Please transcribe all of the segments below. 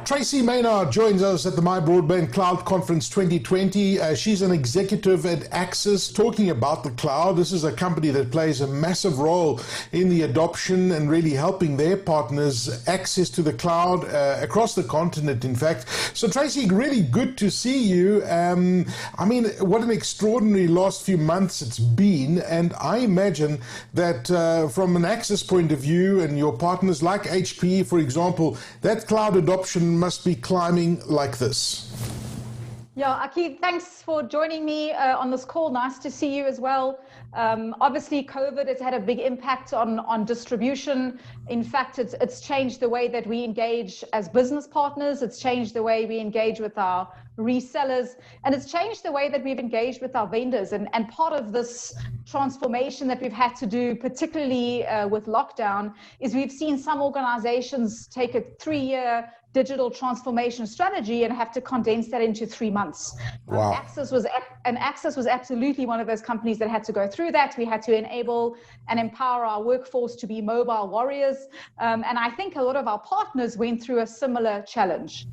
Traci Maynard joins us at the My Broadband Cloud Conference 2020. She's an executive at Axiz, talking about the cloud. This is a company that plays a massive role in the adoption and really helping their partners access to the cloud across the continent, in fact. So Traci, really good to see you. I mean, what an extraordinary last few months it's been, and I imagine that from an Axiz point of view and your partners like HPE, for example, that cloud adoption must be climbing like this. Yeah, Axiz, thanks for joining me on this call. Nice to see you as well. Obviously, COVID has had a big impact on distribution. In fact, it's changed the way that we engage as business partners. It's changed the way we engage with our resellers, and it's changed the way that we've engaged with our vendors. And part of this transformation that we've had to do, particularly with lockdown, is we've seen some organizations take a 3-year digital transformation strategy and have to condense that into 3 months. Wow. Axiz was absolutely one of those companies that had to go through that. We had to enable and empower our workforce to be mobile warriors. And I think a lot of our partners went through a similar challenge.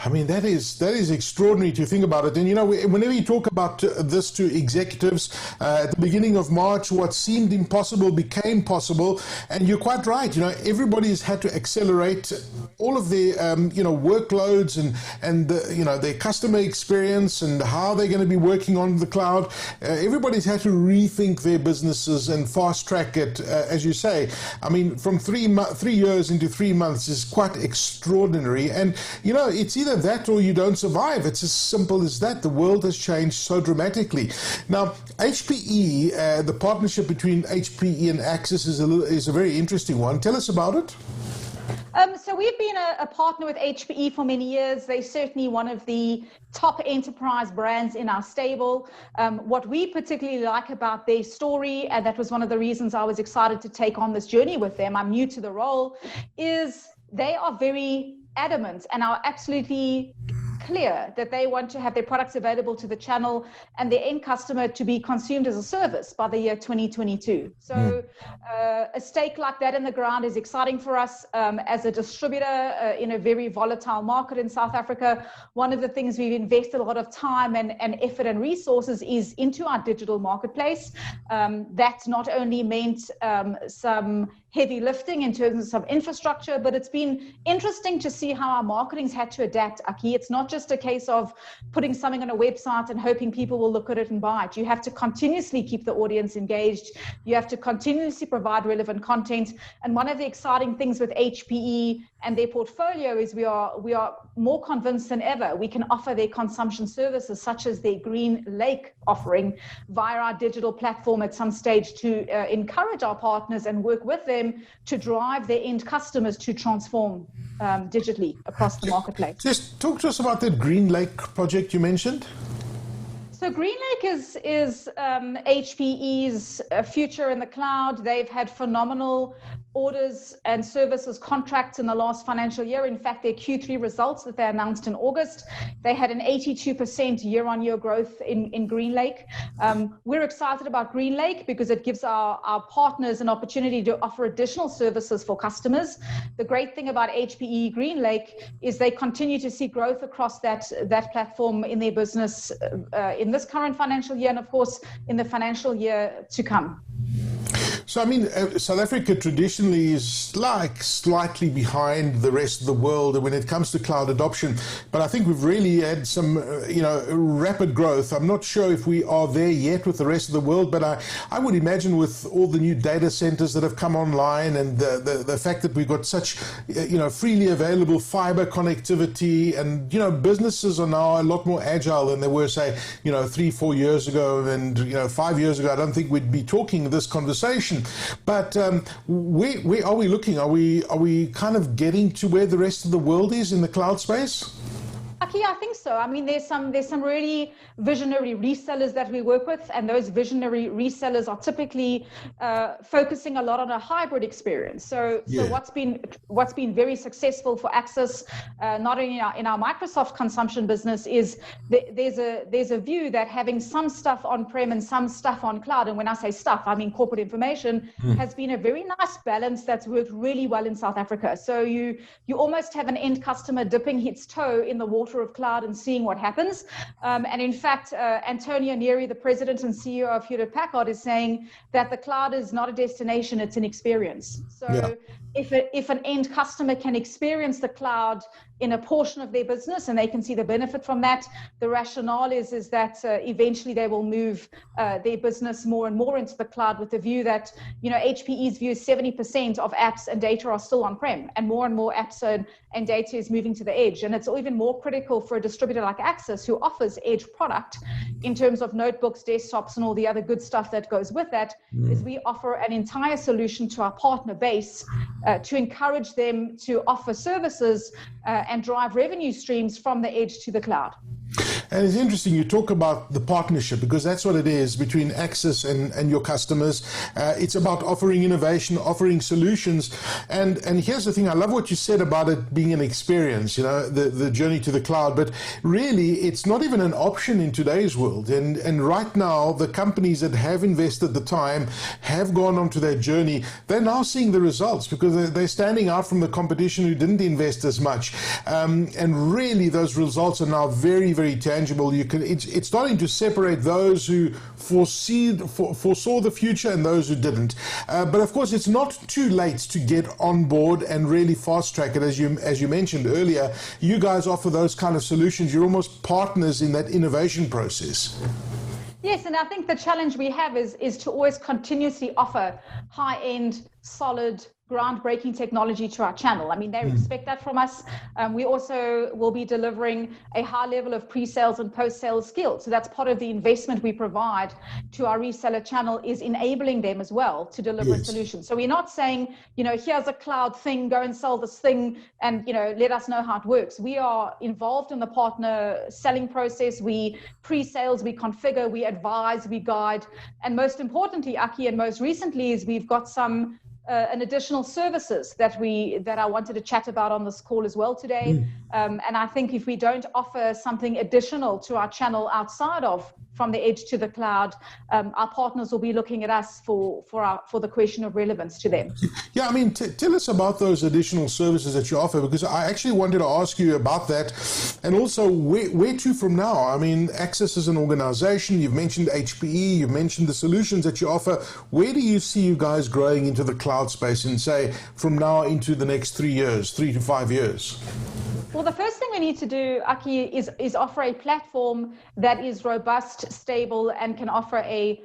I mean, that is extraordinary to think about it. And, you know, whenever you talk about this to executives, at the beginning of March, what seemed impossible became possible. And you're quite right. You know, everybody's had to accelerate all of their, workloads and their customer experience and how they're going to be working on the cloud. Everybody's had to rethink their businesses and fast track it, as you say. I mean, from 3 years into 3 months is quite extraordinary. And, you know, it's either that or you don't survive. It's as simple as that. The world has changed so dramatically. Now, HPE, the partnership between HPE and Axiz is a very interesting one. Tell us about it. So we've been a partner with HPE for many years. They're certainly one of the top enterprise brands in our stable. What we particularly like about their story, and that was one of the reasons I was excited to take on this journey with them, I'm new to the role, is they are very adamant and are absolutely clear that they want to have their products available to the channel and their end customer to be consumed as a service by the year 2022. So a stake like that in the ground is exciting for us as a distributor in a very volatile market in South Africa. One of the things we've invested a lot of time and effort and resources is into our digital marketplace. That's not only meant some heavy lifting in terms of some infrastructure, but it's been interesting to see how our marketing's had to adapt, Aki. It's not just a case of putting something on a website and hoping people will look at it and buy it. You have to continuously keep the audience engaged. You have to continuously provide relevant content. And one of the exciting things with HPE and their portfolio is we are more convinced than ever we can offer their consumption services, such as their Green Lake offering, via our digital platform at some stage to encourage our partners and work with them to drive their end customers to transform digitally across the marketplace. Just talk to us about that Green Lake project you mentioned. So Green Lake is HPE's future in the cloud. They've had phenomenal orders and services contracts in the last financial year. In fact, their Q3 results that they announced in August, they had an 82% year-on-year growth in Green Lake. We're excited about Green Lake because it gives our partners an opportunity to offer additional services for customers. The great thing about HPE Green Lake is they continue to see growth across that platform in their business in this current financial year and, of course, in the financial year to come. So, I mean, South Africa traditionally is like slightly behind the rest of the world when it comes to cloud adoption. But I think we've really had some, rapid growth. I'm not sure if we are there yet with the rest of the world, but I would imagine with all the new data centers that have come online and the fact that we've got such, freely available fiber connectivity and, businesses are now a lot more agile than they were, say, 3-4 years ago and, 5 years ago. I don't think we'd be talking this conversation. But where are we looking? Are we kind of getting to where the rest of the world is in the cloud space? Aki, I think so. I mean, there's some really visionary resellers that we work with, and those visionary resellers are typically focusing a lot on a hybrid experience. So what's been very successful for Axiz, not only in our Microsoft consumption business, is there's a view that having some stuff on-prem and some stuff on cloud, and when I say stuff, I mean corporate information, has been a very nice balance that's worked really well in South Africa. So you almost have an end customer dipping its toe in the water of cloud and seeing what happens. And in fact, Antonio Neri, the president and CEO of Hewlett Packard, is saying that the cloud is not a destination, it's an experience. So if an end customer can experience the cloud in a portion of their business and they can see the benefit from that, the rationale is that eventually they will move their business more and more into the cloud, with the view that, HPE's view is 70% of apps and data are still on-prem, and more apps and data is moving to the edge. And it's even more critical for a distributor like Axiz, who offers edge product in terms of notebooks, desktops, and all the other good stuff that goes with that, is we offer an entire solution to our partner base to encourage them to offer services and drive revenue streams from the edge to the cloud. And it's interesting you talk about the partnership, because that's what it is between Axiz and your customers. It's about offering innovation, offering solutions. And here's the thing, I love what you said about it being an experience, the journey to the cloud. But really, it's not even an option in today's world. And right now, the companies that have invested the time, have gone onto their journey, they're now seeing the results, because they're standing out from the competition who didn't invest as much. And really, those results are now very, very tangible. It's starting to separate those who foresaw the future and those who didn't. But of course, it's not too late to get on board and really fast track it. As you mentioned earlier, you guys offer those kind of solutions. You're almost partners in that innovation process. Yes, and I think the challenge we have is to always continuously offer high-end, solid, groundbreaking technology to our channel. I mean, they expect that from us. We also will be delivering a high level of pre-sales and post-sales skills. So that's part of the investment we provide to our reseller channel, is enabling them as well to deliver a solution. So we're not saying, here's a cloud thing, go and sell this thing and, let us know how it works. We are involved in the partner selling process. We pre-sales, we configure, we advise, we guide. And most importantly, Aki, and most recently, is we've got some an additional services that I wanted to chat about on this call as well today. And I think if we don't offer something additional to our channel outside of from the edge to the cloud, our partners will be looking at us for the question of relevance to them. Yeah, I mean, tell us about those additional services that you offer, because I actually wanted to ask you about that, and also where to from now. I mean, Axiz is an organization. You've mentioned HPE. You've mentioned the solutions that you offer. Where do you see you guys growing into the cloud space, and say from now into the next 3 to 5 years? Well, the first thing we need to do, Aki, is offer a platform that is robust, stable, and can offer a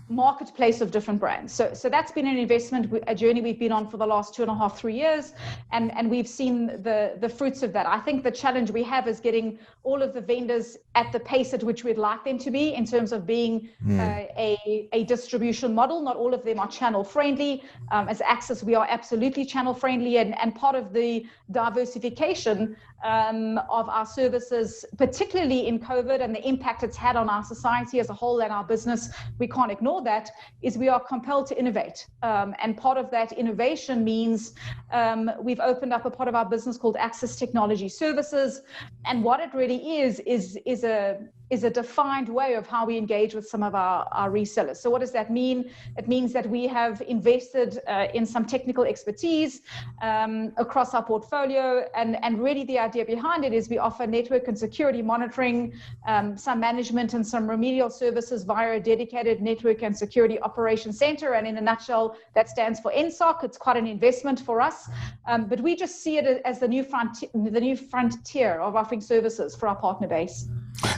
marketplace of different brands. So that's been an investment, a journey we've been on for the last 2.5, 3 years, and we've seen the fruits of that. I think the challenge we have is getting all of the vendors at the pace at which we'd like them to be in terms of being a distribution model. Not all of them are channel friendly. As Axiz, we are absolutely channel friendly, and part of the diversification of our services, particularly in COVID and the impact it's had on our society as a whole and our business, we can't ignore that, is we are compelled to innovate. And part of that innovation means we've opened up a part of our business called Axiz Technology Services. And what it really is a defined way of how we engage with some of our resellers. So what does that mean? It means that we have invested in some technical expertise across our portfolio. And really the idea behind it is we offer network and security monitoring, some management and some remedial services via a dedicated network and security operations center. And in a nutshell, that stands for NSOC. It's quite an investment for us. But we just see it as the new frontier of offering services for our partner base.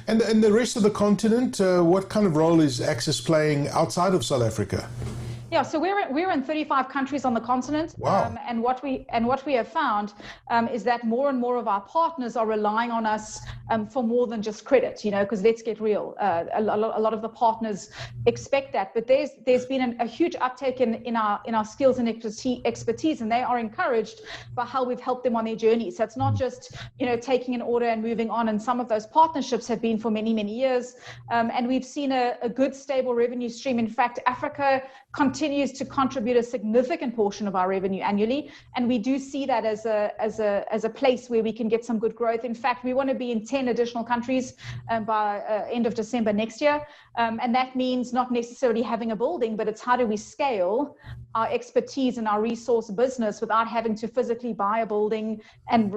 And the rest of the continent, what kind of role is Axiz playing outside of South Africa? Yeah, so we're in 35 countries on the continent. Wow. And what we have found is that more and more of our partners are relying on us for more than just credit, because let's get real. A lot of the partners expect that, but there's been a huge uptake in our skills and expertise, and they are encouraged by how we've helped them on their journey. So it's not just taking an order and moving on. And some of those partnerships have been for many, many years, and we've seen a good stable revenue stream. In fact, Africa continues to contribute a significant portion of our revenue annually, and we do see that as a place where we can get some good growth. In fact, we want to be in 10 additional countries by end of December next year, and that means not necessarily having a building, but it's how do we scale our expertise and our resource business without having to physically buy a building and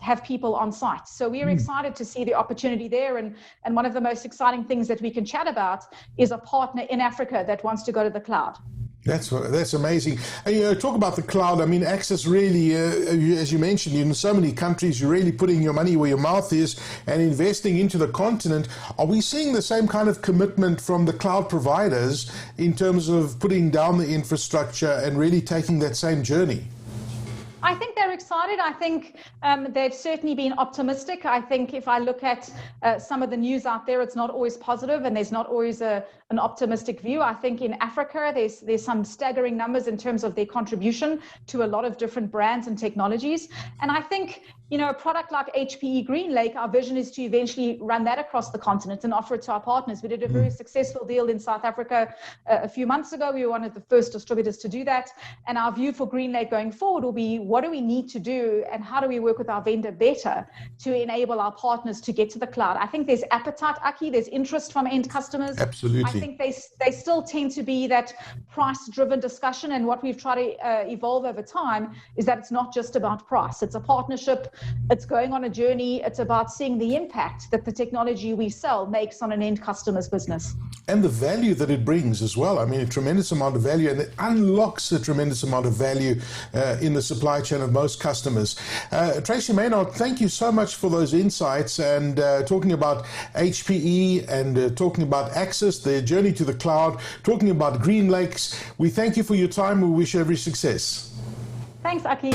have people on site. So we're excited to see the opportunity there, and one of the most exciting things that we can chat about is a partner in Africa that wants to go to the cloud. That's amazing. And talk about the cloud. I mean, Axiz really, as you mentioned, in so many countries, you're really putting your money where your mouth is and investing into the continent. Are we seeing the same kind of commitment from the cloud providers in terms of putting down the infrastructure and really taking that same journey? I think they're excited. I think they've certainly been optimistic. I think if I look at some of the news out there, it's not always positive, and there's not always an optimistic view. I think in Africa, there's some staggering numbers in terms of their contribution to a lot of different brands and technologies. And I think, a product like HPE GreenLake, our vision is to eventually run that across the continent and offer it to our partners. We did a very successful deal in South Africa a few months ago. We were one of the first distributors to do that. And our view for GreenLake going forward will be, what do we need to do and how do we work with our vendor better to enable our partners to get to the cloud? I think there's appetite, Aki, there's interest from end customers. Absolutely. I think they still tend to be that price-driven discussion, and what we've tried to evolve over time is that it's not just about price. It's a partnership. It's going on a journey. It's about seeing the impact that the technology we sell makes on an end customer's business. And the value that it brings as well. I mean, a tremendous amount of value, and it unlocks a tremendous amount of value in the supply chain of most customers. Traci Maynard, thank you so much for those insights and talking about HPE and talking about Axiz, their journey to the cloud, talking about GreenLakes. We thank you for your time. We wish you every success. Thanks, Aki.